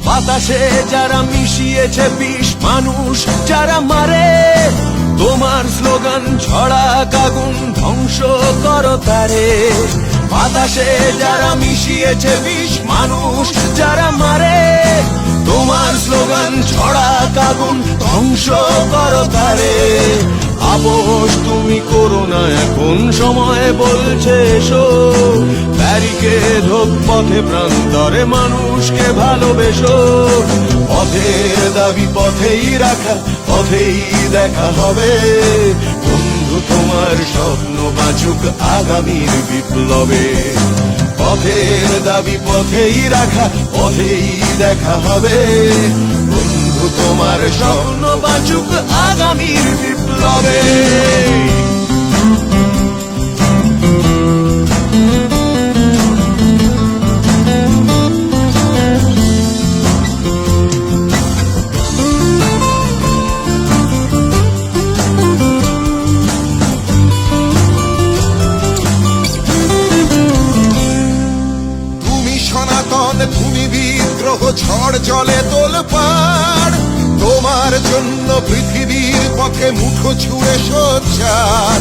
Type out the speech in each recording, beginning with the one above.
বাতাসে যারা মিশিয়েছে বিষ, মানুষ যারা মারে, তোমার স্লোগান ছড়া আগুন ধ্বংস করো তারে। বাতাসে যারা মিশিয়েছে বিষ, মানুষ যারা মারে, তোমার স্লোগান ছড়া আগুন ধ্বংস করো তারে। আপোষ তুমি করো না, এখন সময় বলছে এসো, ব্যারিকেড হোক পথে প্রান্তরে, মানুষকে ভালোবেসো। পথের দাবি পথেই রাখা, পথেই দেখা হবে। বন্ধু তোমার স্বপ্ন বাঁচুক আগামীর বিপ্লবে। পথের দাবি পথেই রাখা, পথেই দেখা হবে। বন্ধু তোমার স্বপ্ন বাঁচুক আগামীর বিপ্লবে। তুমি বিদ্রোহ, ঝড় জলে তোলপাড়, তোমার জন্য পৃথিবীর পথে মুঠো ছুঁড়ে সোচ্চার।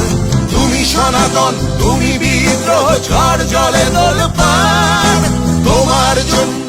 তুমি সনাতন, তুমি বিদ্রোহ, ঝড় জলে তোলপাড়, তোমার জন্য